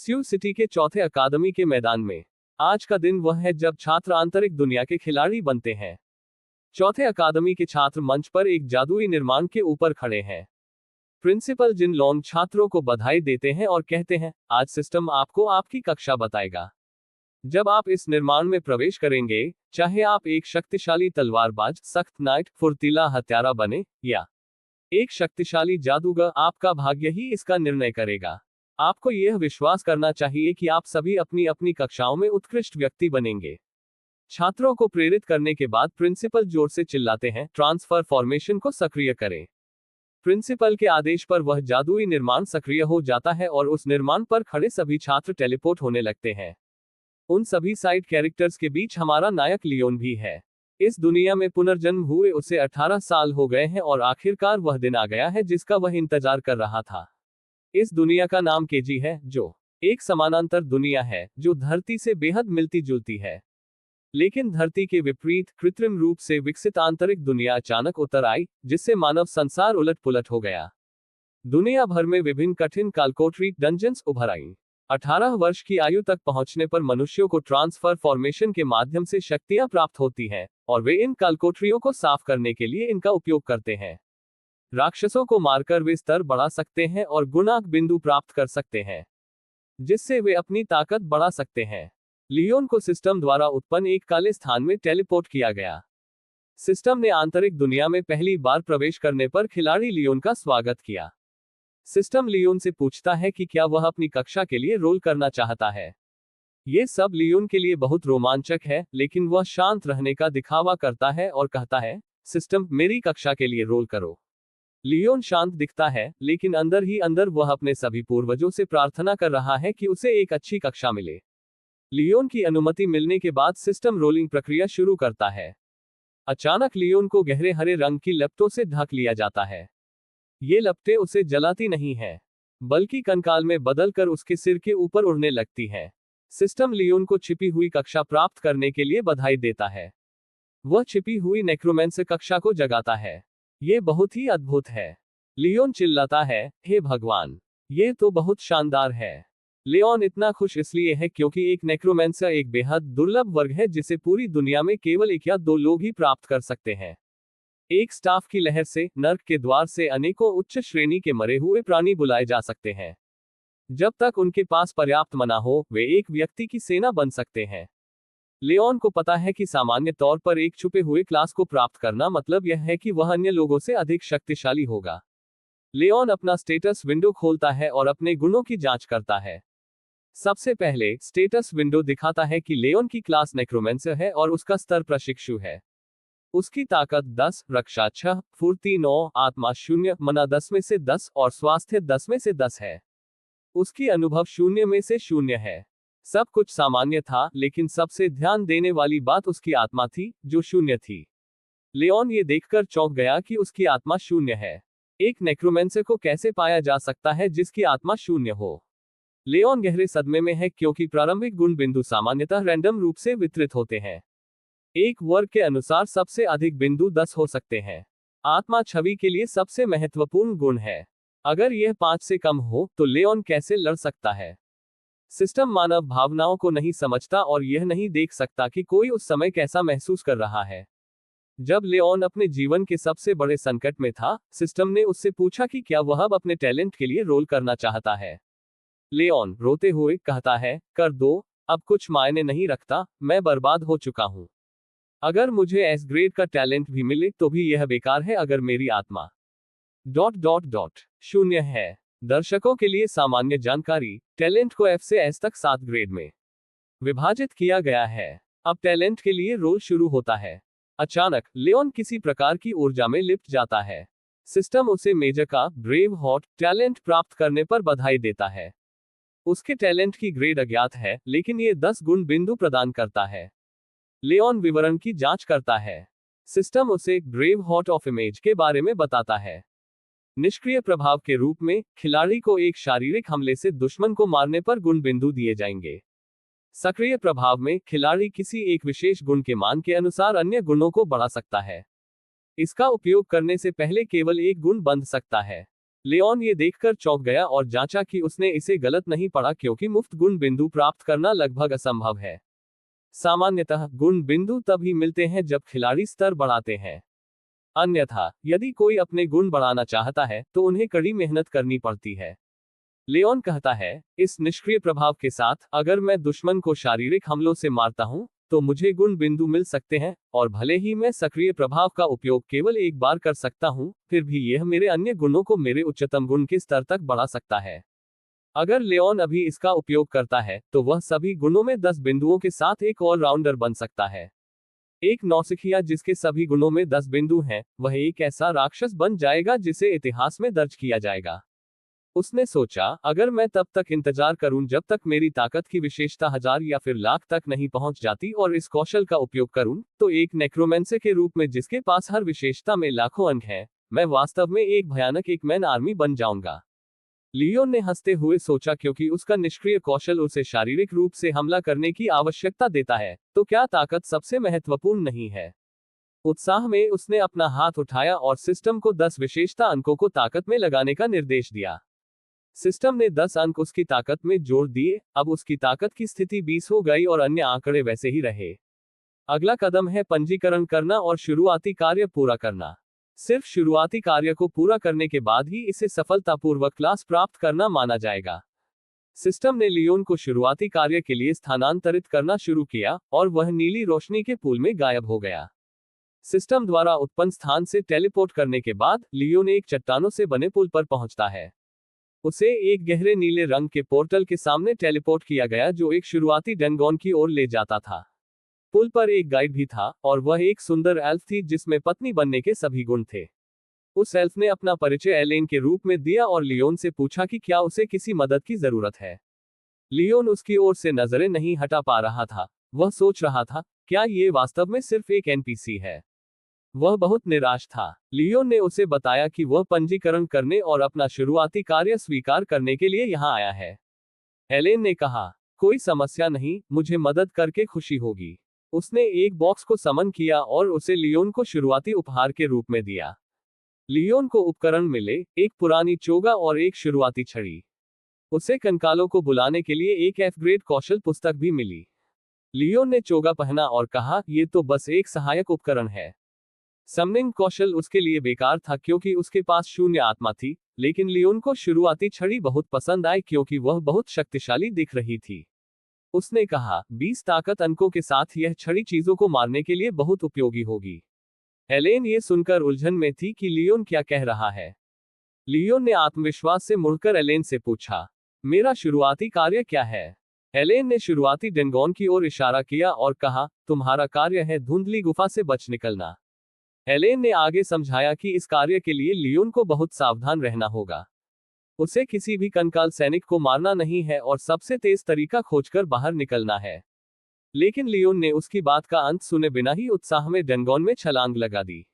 स्यू city के चौथे अकादमी के मैदान में आज का दिन वह है जब छात्र आंतरिक दुनिया के खिलाड़ी बनते हैं। चौथे अकादमी के छात्र मंच पर एक जादुई निर्माण के ऊपर खड़े हैं। प्रिंसिपल जिन लॉन्ग छात्रों को बधाई देते हैं और कहते हैं, आज सिस्टम आपको आपकी कक्षा बताएगा। जब आप इस निर्माण में प्रवेश करेंगे, चाहे आप एक शक्तिशाली तलवारबाज, सख्त नाइट, फुर्तीला हत्यारा बने या एक शक्तिशाली जादूगर, आपका भाग्य ही इसका निर्णय करेगा। आपको यह विश्वास करना चाहिए कि आप सभी अपनी अपनी कक्षाओं में उत्कृष्ट व्यक्ति बनेंगे। छात्रों को प्रेरित करने के बाद प्रिंसिपल जोर से चिल्लाते हैं, ट्रांसफर फॉर्मेशन को सक्रिय करें। प्रिंसिपल के आदेश पर वह जादुई निर्माण सक्रिय हो जाता है और उस निर्माण पर खड़े सभी छात्र टेलीपोर्ट होने लगते हैं। उन सभी साइड कैरेक्टर्स के बीच हमारा नायक लियोन भी है। इस दुनिया में पुनर्जन्म हुए उसे 18 साल हो गए हैं और आखिरकार वह दिन आ गया है जिसका वह इंतजार कर रहा था। इस दुनिया का नाम केजी है, जो एक समानांतर दुनिया है जो धरती से बेहद मिलती जुलती है। लेकिन धरती के विपरीत कृत्रिम रूप से विकसित आंतरिक दुनिया अचानक उतर आई, जिससे मानव संसार उलट पुलट हो गया। दुनिया भर में विभिन्न कठिन कालकोटरी डंजन्स उभर आईं। 18 वर्ष की आयु तक पहुंचने पर मनुष्यों को ट्रांसफर फॉर्मेशन के माध्यम से शक्तियां प्राप्त होती हैं, और वे इन कालकोठरियों को साफ करने के लिए इनका उपयोग करते हैं। राक्षसों को मारकर वे स्तर बढ़ा सकते हैं और गुणांक बिंदु प्राप्त कर सकते हैं, जिससे वे अपनी ताकत बढ़ा सकते हैं। लियोन को सिस्टम द्वारा उत्पन्न एक काले स्थान में टेलीपोर्ट किया गया। सिस्टम ने आंतरिक दुनिया में पहली बार प्रवेश करने पर खिलाड़ी लियोन का स्वागत किया। सिस्टम लियोन से पूछता है कि क्या वह अपनी कक्षा के लिए रोल करना चाहता है। ये सब लियोन के लिए बहुत रोमांचक है, लेकिन वह शांत रहने का दिखावा करता है और कहता है, सिस्टम, मेरी कक्षा के लिए रोल करो। लियोन शांत दिखता है, लेकिन अंदर ही अंदर वह अपने सभी पूर्वजों से प्रार्थना कर रहा है कि उसे एक अच्छी कक्षा मिले। लियोन की अनुमति मिलने के बाद सिस्टम रोलिंग प्रक्रिया शुरू करता है। अचानक लियोन को गहरे हरे रंग की लपटों से ढक लिया जाता है। ये लपटें उसे जलाती नहीं हैं, बल्कि कंकाल में बदलकर उसके सिर के ऊपर उड़ने लगती हैं। सिस्टम लियोन को छिपी हुई कक्षा प्राप्त करने के लिए बधाई देता है। वह छिपी हुई नेक्रोमेंसर कक्षा को जगाता है। ये बहुत ही अद्भुत है। लियोन चिल्लाता है, हे भगवान, ये तो बहुत शानदार है। लियोन इतना खुश इसलिए है क्योंकि एक नेक्रोमेंसर एक बेहद दुर्लभ वर्ग है जिसे पूरी दुनिया में केवल 1 या 2 लोग ही प्राप्त कर सकते हैं। एक स्टाफ की लहर से, नर्क के द्वार से अनेकों उच्च श्रेणी के मरे हुए प्राणी बुलाए जा सकते हैं। जब तक उनके पास पर्याप्त मना हो, वे एक व्यक्ति की सेना बन सकते हैं। लियोन को पता है कि सामान्य तौर पर एक छुपे हुए क्लास को प्राप्त करना मतलब यह है कि वह अन्य लोगों से अधिक शक्तिशाली होगा। लियोन अपना स्टेटस विंडो खोलता है और अपने गुणों की जांच करता है। सबसे पहले स्टेटस विंडो दिखाता है कि लियोन की क्लास नेक्रोमेंसर है और उसका स्तर प्रशिक्षु है। उसकी ताकत 10, रक्षा 6, फुर्ती 9, आत्मा 0, मना 10 में से 10 और स्वास्थ्य 10 में से 10 है। उसकी अनुभव 0 में से 0 है। सब कुछ सामान्य था, लेकिन सबसे ध्यान देने वाली बात उसकी आत्मा थी, जो 0 थी। लियोन ये देखकर चौंक गया कि उसकी आत्मा 0 है। एक नेक्रोमेंसर को कैसे पाया जा सकता है जिसकी आत्मा 0 हो? लियोन गहरे सदमे में है क्योंकि प्रारंभिक गुण बिंदु सामान्यतः रैंडम रूप से वितरित होते हैं। एक वर्ग के अनुसार सबसे अधिक बिंदु 10 हो सकते हैं। आत्मा छवि के लिए सबसे महत्वपूर्ण गुण है। अगर यह 5 से कम हो, तो लियोन कैसे लड़ सकता है? सिस्टम मानव भावनाओं को नहीं समझता और यह नहीं देख सकता कि कोई उस समय कैसा महसूस कर रहा है। जब लियोन अपने जीवन के सबसे बड़े संकट में था, सिस्टम ने उससे पूछा कि क्या वह अब अपने टैलेंट के लिए रोल करना चाहता है। लियोन रोते हुए कहता है, कर दो, अब कुछ मायने नहीं रखता, मैं बर्बाद हो चुका हूं। अगर मुझे एस ग्रेड का टैलेंट भी मिले तो भी यह बेकार है अगर मेरी आत्मा ... 0 है। दर्शकों के लिए सामान्य जानकारी, टैलेंट को F से S तक 7 ग्रेड में विभाजित किया गया है। अब टैलेंट के लिए रोल शुरू होता है। अचानक लियोन किसी प्रकार की ऊर्जा में लिप्त जाता है। सिस्टम उसे मेजर का ब्रेव हॉट टैलेंट प्राप्त करने पर बधाई देता है। उसके टैलेंट की ग्रेड अज्ञात है, लेकिन ये 10 गुण बिंदु प्रदान करता है। लियोन विवरण की जांच करता है। सिस्टम उसे ब्रेव हॉट ऑफ इमेज के बारे में बताता है। निष्क्रिय प्रभाव के रूप में खिलाड़ी को एक शारीरिक हमले से दुश्मन को मारने पर गुण बिंदु दिए जाएंगे। सक्रिय प्रभाव में खिलाड़ी किसी एक विशेष गुण के मान के अनुसार अन्य गुणों को बढ़ा सकता है। इसका उपयोग करने से पहले केवल एक गुण बंध सकता है। लियोन ये देखकर चौंक गया और जांचा कि उसने इसे गलत नहीं पढ़ा, क्योंकि मुफ्त गुण बिंदु प्राप्त करना लगभग असंभव है। सामान्यतः गुण बिंदु तभी मिलते हैं जब खिलाड़ी स्तर बढ़ाते हैं। अन्यथा यदि कोई अपने गुण बढ़ाना चाहता है तो उन्हें कड़ी मेहनत करनी पड़ती है। लियोन कहता है, इस निष्क्रिय प्रभाव के साथ अगर मैं दुश्मन को शारीरिक हमलों से मारता हूं, तो मुझे गुण बिंदु मिल सकते हैं, और भले ही मैं सक्रिय प्रभाव का उपयोग केवल एक बार कर सकता हूं, फिर भी यह मेरे अन्य गुणों को मेरे उच्चतम गुण के स्तर तक बढ़ा सकता है। अगर लियोन अभी इसका उपयोग करता है तो वह सभी गुणों में 10 बिंदुओं के साथ एक ऑलराउंडर बन सकता है। एक नौसिखिया जिसके सभी गुणों में 10 बिंदु हैं, वह एक ऐसा राक्षस बन जाएगा जिसे इतिहास में दर्ज किया जाएगा। उसने सोचा, अगर मैं तब तक इंतजार करूं जब तक मेरी ताकत की विशेषता 1000 या फिर लाख तक नहीं पहुंच जाती और इस कौशल का उपयोग करूं, तो एक नेक्रोमेंसर के रूप में जिसके पास हर विशेषता में लाखों अंक हैं, मैं वास्तव में एक भयानक एक मैन आर्मी बन जाऊंगा। लियोन ने हंसते हुए सोचा, क्योंकि उसका निष्क्रिय कौशल उसे शारीरिक रूप से हमला करने की आवश्यकता देता है, तो क्या ताकत सबसे महत्वपूर्ण नहीं है? उत्साह में उसने अपना हाथ उठाया और सिस्टम को 10 विशेषता अंकों को ताकत में लगाने का निर्देश दिया। सिस्टम ने 10 अंक उसकी ताकत में जोड़ दिए। अब उसकी ताकत की स्थिति 20 हो गई और अन्य आंकड़े वैसे ही रहे। अगला कदम है पंजीकरण करना और शुरुआती कार्य पूरा करना। सिर्फ शुरुआती कार्य को पूरा करने के बाद ही इसे सफलतापूर्वक क्लास प्राप्त करना माना जाएगा। सिस्टम ने लियोन को शुरुआती कार्य के लिए स्थानांतरित करना शुरू किया और वह नीली रोशनी के पूल में गायब हो गया। सिस्टम द्वारा उत्पन्न स्थान से टेलीपोर्ट करने के बाद लियोन एक चट्टानों से बने पुल पर पहुंचता है। उसे एक गहरे नीले रंग के पोर्टल के सामने टेलीपोर्ट किया गया जो एक शुरुआती डेंगोन की ओर ले जाता था। पुल पर एक गाइड भी था और वह एक सुंदर एल्फ थी जिसमें पत्नी बनने के सभी गुण थे। उस एल्फ ने अपना परिचय एलेन के रूप में दिया और लियोन से पूछा कि क्या उसे किसी मदद की जरूरत है। लियोन उसकी ओर से नजरें नहीं हटा पा रहा था। वह सोच रहा था, क्या ये वास्तव में सिर्फ एक एनपीसी है? वह बहुत निराश था। लियोन ने उसे बताया कि वह पंजीकरण करने और अपना शुरुआती कार्य स्वीकार करने के लिए यहाँ आया है। एलेन ने कहा, कोई समस्या नहीं, मुझे मदद करके खुशी होगी। उसने एक बॉक्स को समन किया और उसे लियोन को शुरुआती उपहार के रूप में दिया। लियोन को उपकरण मिले, एक पुरानी चोगा और एक शुरुआती छड़ी। उसे कंकालों को बुलाने के लिए एक एफ ग्रेड कौशल पुस्तक भी मिली। लियोन ने चोगा पहना और कहा, ये तो बस एक सहायक उपकरण है। समनिंग कौशल उसके लिए बेकार था क्योंकि उसके पास शून्य आत्मा थी, लेकिन लियोन को शुरुआती छड़ी बहुत पसंद आई क्योंकि वह बहुत शक्तिशाली दिख रही थी। उसने कहा, 20 ताकत अंकों के साथ यह छड़ी चीजों को मारने के लिए बहुत उपयोगी होगी। एलेन ये सुनकर उलझन में थी कि लियोन क्या कह रहा है। लियोन ने आत्मविश्वास से मुड़कर एलेन से पूछा, मेरा शुरुआती कार्य क्या है? एलेन ने शुरुआती डेंगोन की ओर इशारा किया और कहा, तुम्हारा कार्य है धुंधली गुफा से बच निकलना। एलेन ने आगे समझाया कि इस कार्य के लिए लियोन को बहुत सावधान रहना होगा। उसे किसी भी कंकाल सैनिक को मारना नहीं है और सबसे तेज तरीका खोजकर बाहर निकलना है। लेकिन लियोन ने उसकी बात का अंत सुने बिना ही उत्साह में डेंगोन में छलांग लगा दी।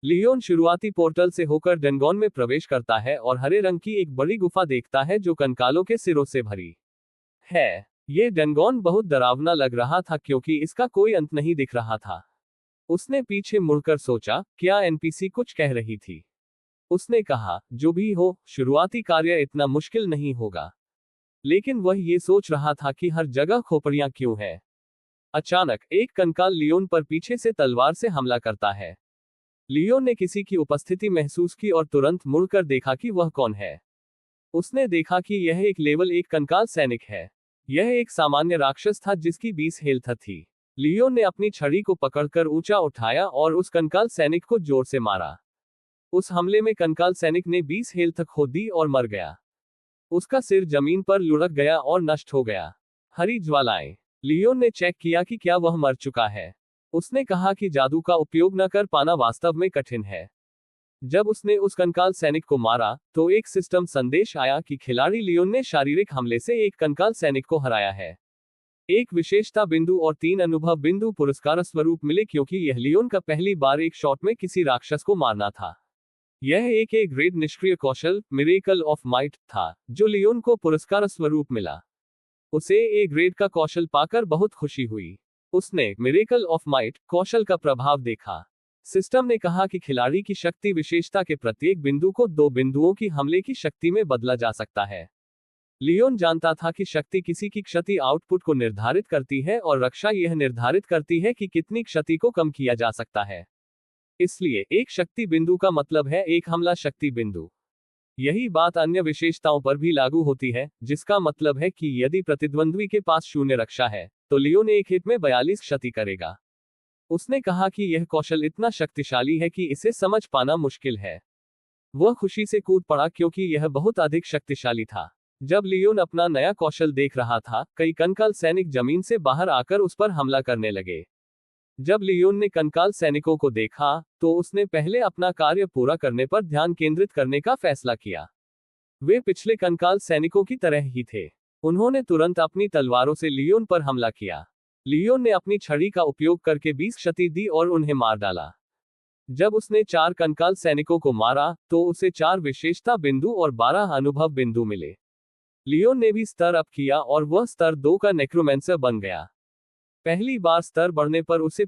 लियोन शुरुआती पोर्टल से होकर डेंगोन में प्रवेश करता है और हरे रंग की एक बड़ी गुफा देखता है जो कंकालों के सिरों से भरी है। ये डेंगोन बहुत डरावना लग रहा था क्योंकि इसका कोई अंत नहीं दिख रहा था। उसने पीछे मुड़कर सोचा, क्या एनपीसी कुछ कह रही थी? उसने कहा, जो भी हो, शुरुआती कार्य इतना मुश्किल नहीं होगा। लेकिन वह ये सोच रहा था कि हर जगह खोपड़ियां क्यों है। अचानक एक कंकाल लियोन पर पीछे से तलवार से हमला करता है। लियोन ने किसी की उपस्थिति महसूस की और तुरंत मुड़कर देखा कि वह कौन है। उसने देखा कि यह एक लेवल 1 कंकाल सैनिक है। यह एक सामान्य राक्षस था जिसकी 20 हेल्थ थी। लियोन ने अपनी छड़ी को पकड़कर ऊंचा उठाया और उस कंकाल सैनिक को जोर से मारा। उस हमले में कंकाल सैनिक ने 20 हेल्थ खो दी और मर गया। उसका सिर जमीन पर लुढ़क गया और नष्ट हो गया। हरी ज्वालाएं। लियोन ने चेक किया कि क्या वह मर चुका है। उसने कहा कि जादू का उपयोग न कर पाना वास्तव में कठिन है। जब उसने उस कंकाल सैनिक को मारा तो एक सिस्टम संदेश आया कि खिलाड़ी लियोन ने शारीरिक हमले से एक कंकाल सैनिक को हराया है। एक विशेषता बिंदु और 3 अनुभव बिंदु पुरस्कार स्वरूप मिले क्योंकि यह लियोन का पहली बार एक शॉट में किसी राक्षस को मारना था। यह एक ए ग्रेड निष्क्रिय कौशल मिरेकल ऑफ माइट था जो लियोन को पुरस्कार स्वरूप मिला। उसे ए ग्रेड का कौशल पाकर बहुत खुशी हुई। उसने मिरेकल ऑफ माइट कौशल का प्रभाव देखा। सिस्टम ने कहा कि खिलाड़ी की शक्ति विशेषता के प्रत्येक बिंदु को 2 बिंदुओं की हमले की शक्ति में बदला जा सकता है। लियोन जानता था कि शक्ति किसी की क्षति आउटपुट को निर्धारित करती है और रक्षा यह निर्धारित करती है कि कितनी क्षति को कम किया जा सकता है। इसलिए एक शक्ति बिंदु का मतलब है एक हमला शक्ति बिंदु। यही बात अन्य विशेषताओं पर भी लागू होती है, जिसका मतलब है कि यदि प्रतिद्वंद्वी के पास 0 रक्षा है, तो लियोन एक हिट में 42 क्षति करेगा। उसने कहा कि यह कौशल इतना शक्तिशाली है कि इसे समझ पाना मुश्किल है। वह खुशी से कूद पड़ा क्योंकि यह बहुत अधिक शक्तिशाली था। जब लियोन अपना नया कौशल देख रहा था, कई कंकाल सैनिक जमीन से बाहर आकर उस पर हमला करने लगे। जब लियोन ने कंकाल सैनिकों को देखा, तो उसने पहले अपना कार्य पूरा करने पर ध्यान केंद्रित करने का फैसला किया। वे पिछले कंकाल सैनिकों की तरह ही थे। उन्होंने तुरंत अपनी तलवारों से लियोन पर हमला किया। लियोन ने अपनी छड़ी का उपयोग करके 20 क्षति दी और उन्हें मार डाला। जब उसने 4 कंकाल सैनिकों को मारा, तो उसे 4 विशेषता बिंदु और 12 अनुभव बिंदु मिले। लियोन ने भी स्तर अप किया और वह स्तर 2 का नेक्रोमेंसर बन गया। पहली बार स्तर बढ़ने पर उसे